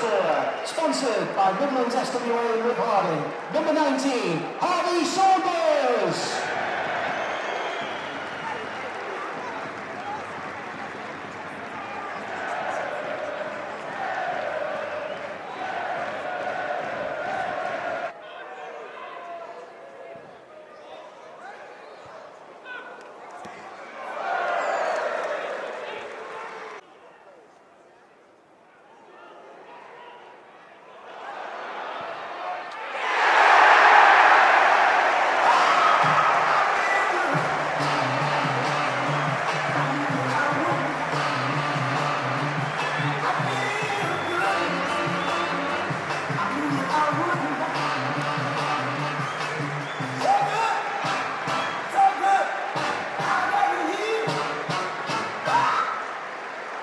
scorer, sponsored by Midlands SWA in Wimbledon, number 19, Harvey Saunders.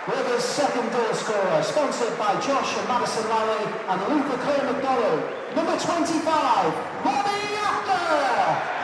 Rovers' second goal scorer, sponsored by Josh and Madison Lally and 𝗬𝗢𝗨𝗥𝗧, number 25, 𝗦𝗧𝗔𝗬.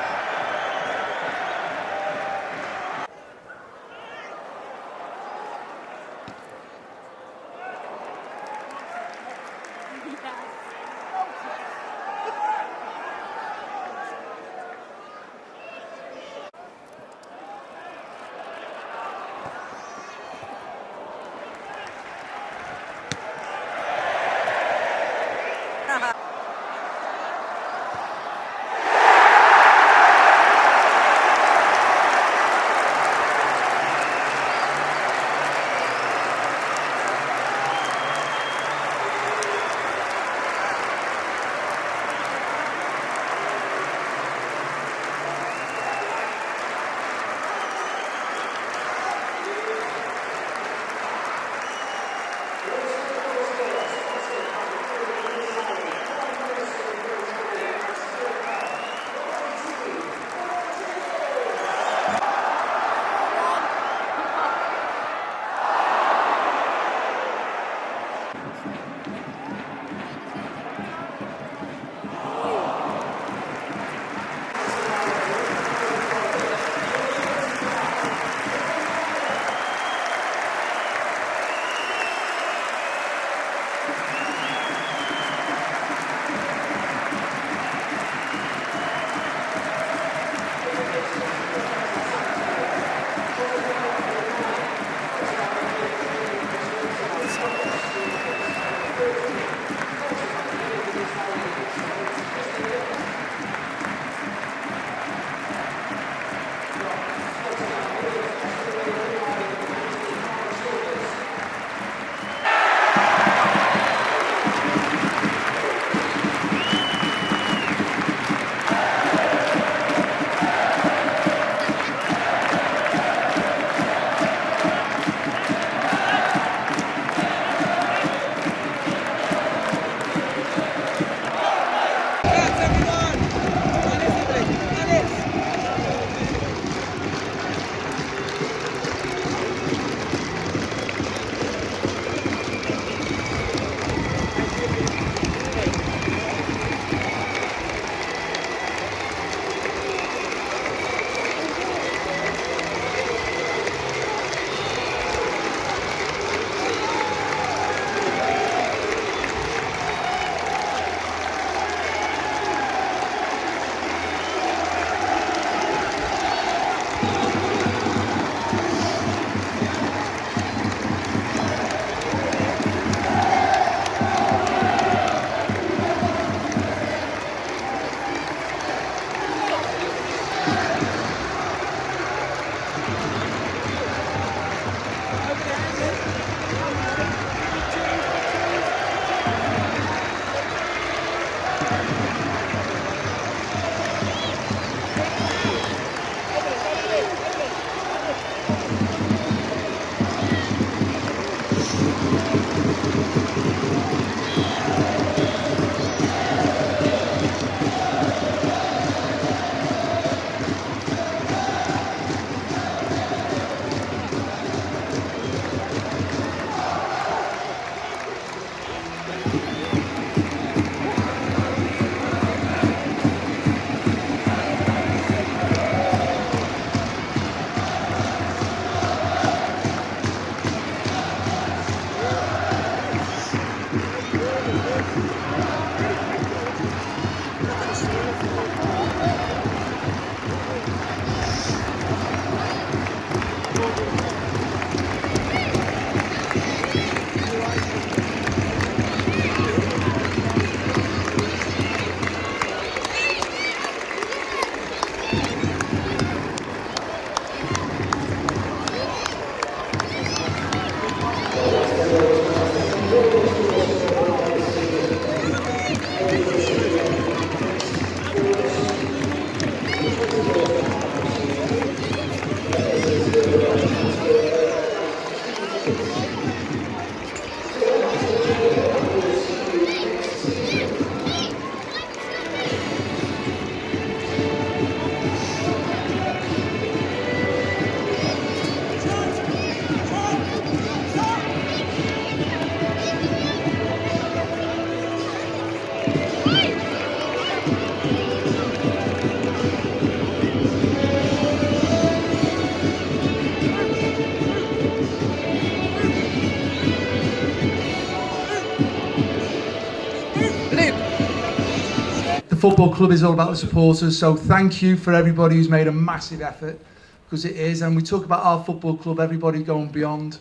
The football club is all about the supporters, so thank you for everybody who's made a massive effort, because it is. And we talk about our football club, everybody going beyond,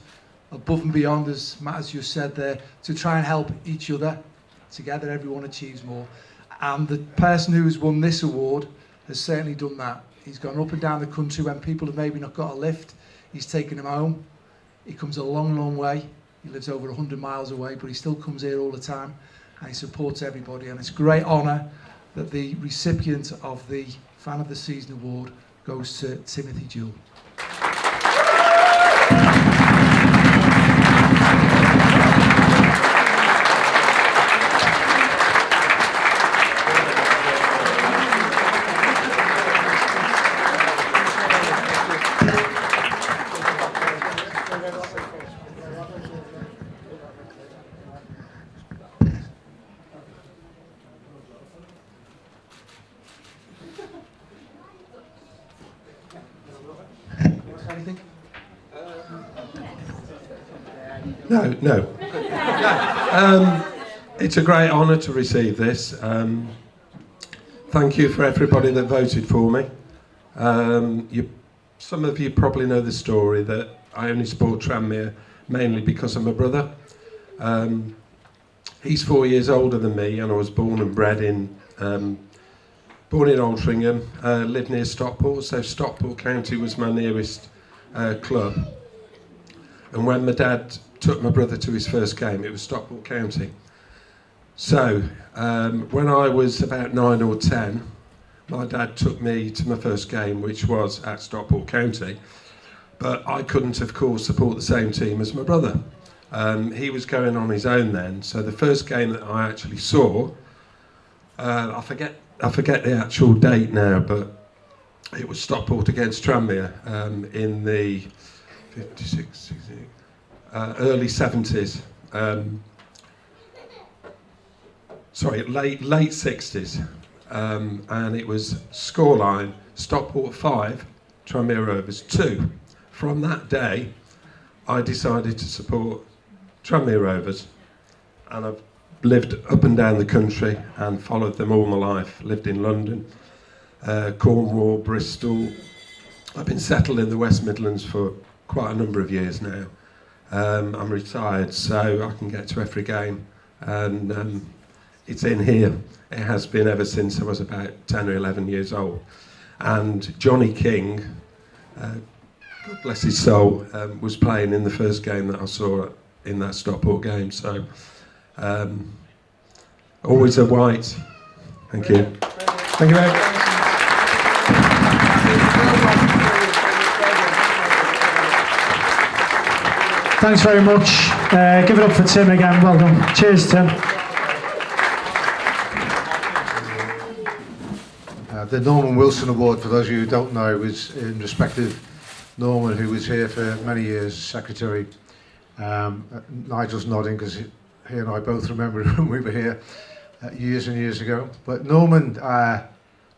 above and beyond, as Matt has just said there, to try and help each other. Together everyone achieves more. And the person who has won this award has certainly done that. He's gone up and down the country when people have maybe not got a lift. He's taken them home. He comes a long, long way. He lives over 100 miles away, but he still comes here all the time, and he supports everybody. And it's a great honour that the recipient of the Fan of the Season award goes to 𝗬𝗢𝗧𝗔𝗬. Anything? No. It's a great honour to receive this. Thank you for everybody that voted for me. Some of you probably know the story that I only support Tranmere mainly because of my brother. He's 4 years older than me, and I was born and bred in Altrincham, lived near Stockport, so Stockport County was my nearest club. And when my dad took my brother to his first game, it was Stockport County. So when I was about 9 or 10, my dad took me to my first game, which was at Stockport County. But I couldn't, of course, support the same team as my brother. He was going on his own then, so the first game that I actually saw, I forget the actual date now, but it was Stockport against Tranmere in the 56, early 70s. Late 60s. And it was scoreline Stockport 5, Tranmere Rovers 2. From that day, I decided to support Tranmere Rovers, and I've lived up and down the country and followed them all my life. Lived in London, Cornwall, Bristol. I've been settled in the West Midlands for quite a number of years now. I'm retired, so I can get to every game, and it's in here. It has been ever since I was about 10 or 11 years old. And Johnny King, God bless his soul, was playing in the first game that I saw in that Stockport game. So, always a white. Thank you. Thank you very much. Thanks very much. Give it up for Tim again. Well done. Cheers, Tim. The Norman Wilson Award, for those of you who don't know, is in respect of Norman, who was here for many years, secretary. Nigel's nodding because he and I both remember when we were here years and years ago. But Norman,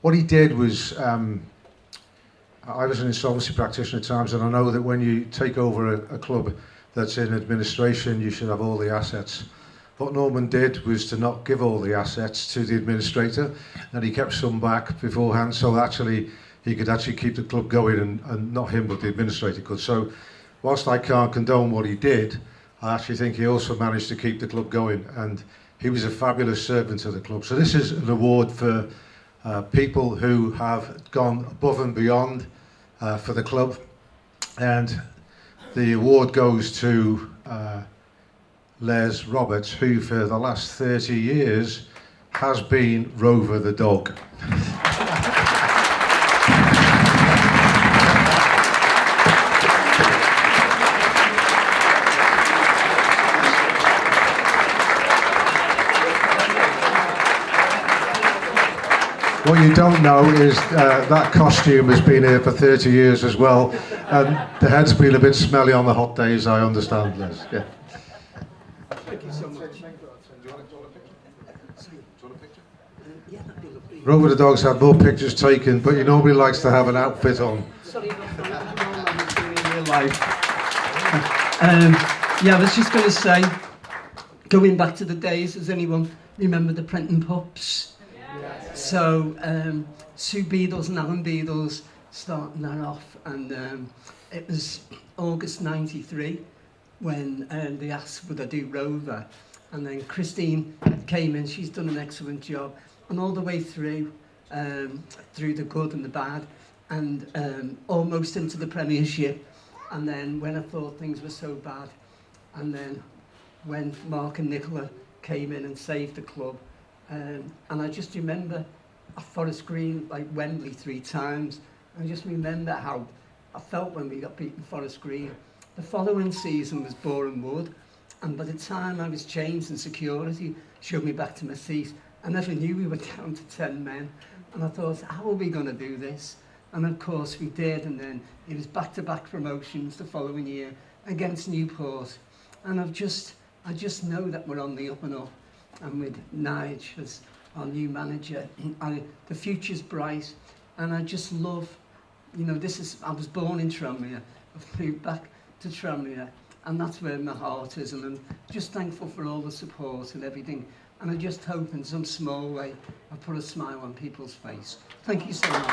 what he did was, I was an insolvency practitioner at times, and I know that when you take over a club that's in administration, you should have all the assets. What Norman did was to not give all the assets to the administrator, and he kept some back beforehand, so actually he could actually keep the club going, and not him, but the administrator could. So whilst I can't condone what he did, I actually think he also managed to keep the club going, and he was a fabulous servant of the club. So this is an award for people who have gone above and beyond for the club, and the award goes to 𝗬𝗢𝗪𝗧𝗏, who for the last 30 years has been Rover the dog. What you don't know is that costume has been here for 30 years as well, and the head's been a bit smelly on the hot days, I understand, Les. Yeah. Thank you so much. Rover the dog's had more pictures taken, but he normally likes to have an outfit on. Sorry, not in real life. Yeah, I was just going to say, going back to the days, does anyone remember the Prenton pups? Yes. So, 𝗬𝗢𝗨𝗥𝗧 and 𝗦𝗧𝗔𝗬 starting that off, and it was August '93 when they asked would I do Rover, and then Christine came in. She's done an excellent job, and all the way through the good and the bad, and almost into the Premiership. And then when I thought things were so bad, and then when Mark and Nicola came in and saved the club, and I just remember at Forest Green, like Wembley 3 times, I just remember how I felt when we got beaten Forest Green. The following season was Boreham Wood, and by the time I was changed and security showed me back to my seat, I never knew we were down to 10 men, and I thought, how are we going to do this? And of course we did, and then it was back-to-back promotions the following year against Newport, and I just know that we're on the up and up, and with Nige as our new manager, the future's bright, and I just love, you know, I was born in Tranmere, I've moved back to Tranmere, and that's where my heart is, and I'm just thankful for all the support and everything, and I just hope in some small way I've put a smile on people's face. Thank you so much.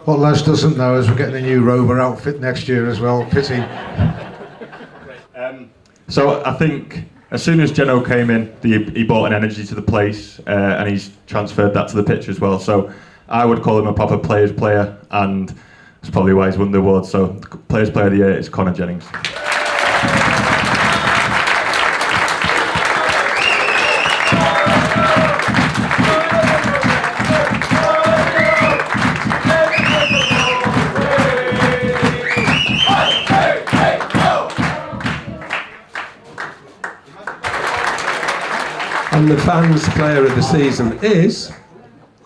What Les doesn't know is we're getting a new Rover outfit next year as well. Pity. So I think as soon as Geno came in, he brought an energy to the place, and he's transferred that to the pitch as well. So I would call him a proper players player, and it's probably why he's won the award. So players player of the year is Conor Jennings. And the fans' player of the season is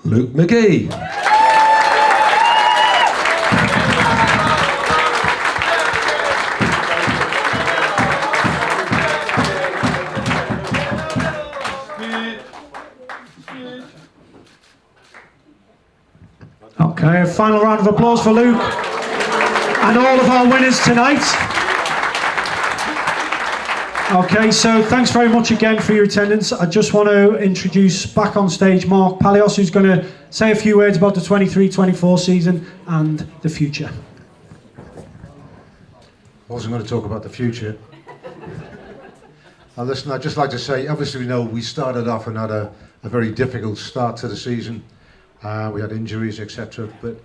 Luke McGee. Okay, a final round of applause for Luke and all of our winners tonight. Okay, so thanks very much again for your attendance. I just want to introduce back on stage 𝗦𝗨𝗣𝗣𝗢𝗥, who's going to say a few words about the 23-24 season and the future. I wasn't going to talk about the future. Listen, I'd just like to say, obviously we know we started off and had a very difficult start to the season. We had injuries, etc. But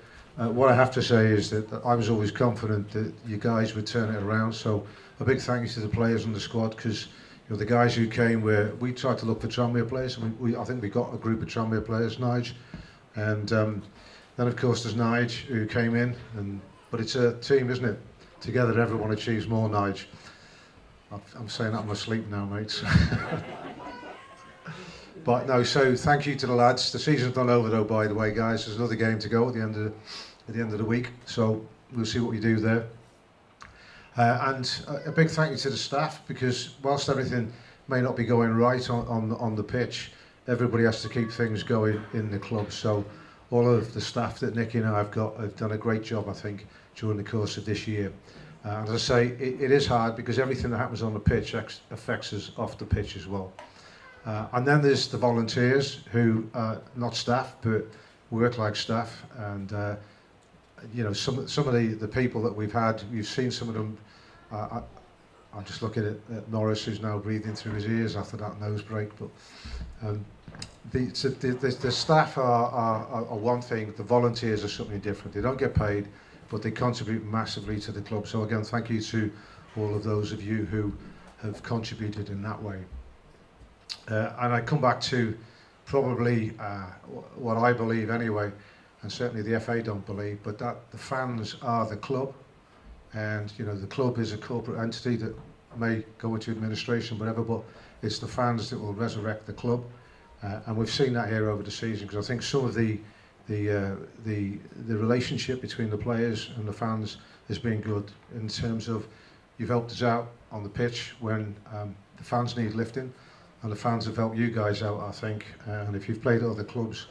what I have to say is that I was always confident that you guys would turn it around. So a big thank you to the players and the squad, because you know, the guys who came, we tried to look for Tranmere players. I think we got a group of Tranmere players, Nige, and then of course there's Nige who came in. But it's a team, isn't it? Together everyone achieves more, Nige. I'm saying that in my sleep now, mates. But no, so thank you to the lads. The season's not over though, by the way, guys. There's another game to go at the end of the week, so we'll see what we do there. And a big thank you to the staff, because whilst everything may not be going right on the pitch, everybody has to keep things going in the club. So all of the staff that Nicky and I have got have done a great job, I think, during the course of this year. And as I say, it is hard because everything that happens on the pitch affects us off the pitch as well. And then there's the volunteers who are not staff but work like staff, and you know, some of the people that we've had, you've seen some of them. I'm just looking at Norris, who's now breathing through his ears after that nose break. But the staff are one thing, the volunteers are something different. They don't get paid, but they contribute massively to the club. So again, thank you to all of those of you who have contributed in that way. And I come back to probably what I believe anyway, and certainly the FA don't believe, but that the fans are the club. And you know, the club is a corporate entity that may go into administration, whatever, but it's the fans that will resurrect the club. And we've seen that here over the season, because I think some of the relationship between the players and the fans has been good, in terms of you've helped us out on the pitch when the fans need lifting. and the fans have helped you guys out, I think. And if you've played at other clubs,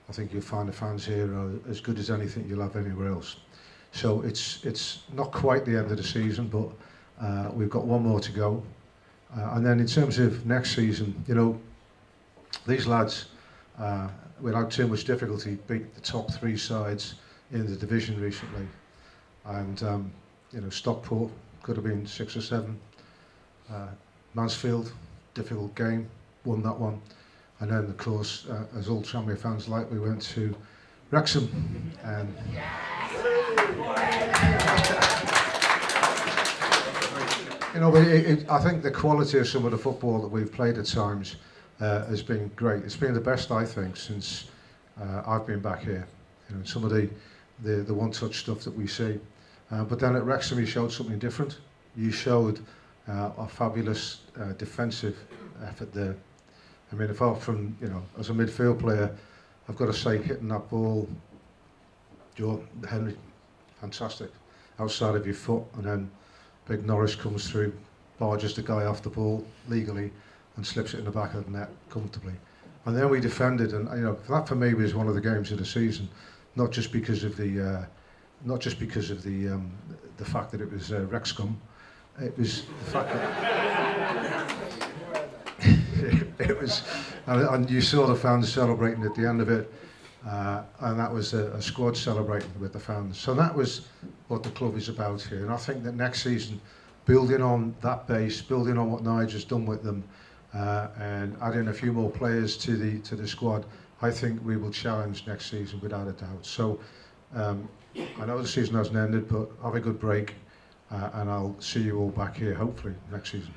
I think you'll find the fans here are as good as anything you'll have anywhere else. So it's not quite the end of the season, but we've got one more to go. And then in terms of next season, you know, these lads, without too much difficulty, beat the top 3 sides in the division recently. And, you know, Stockport could have been 6 or 7. Mansfield, difficult game, won that one. And then, of course, as all Tranmere fans like, we went to Wrexham. And you know, I think the quality of some of the football that we've played at times has been great. It's been the best, I think, since I've been back here. You know, some of the one-touch stuff that we see. But then at Wrexham, you showed something different. You showed a fabulous defensive effort there. I mean, apart from, you know, as a midfield player, I've got to say, hitting that ball, Henry, fantastic. Outside of your foot, and then big Norris comes through, barges the guy off the ball legally, and slips it in the back of the net comfortably. And then we defended, and you know, that for me was one of the games of the season, not just because of the fact that it was Wrexham. It was the fact that it was, and you saw the fans celebrating at the end of it, and that was a squad celebrating with the fans. So that was what the club is about here. And I think that next season, building on that base, building on what Nigel's done with them, and adding a few more players to the squad, I think we will challenge next season without a doubt. So I know the season hasn't ended, but have a good break, and I'll see you all back here hopefully next season.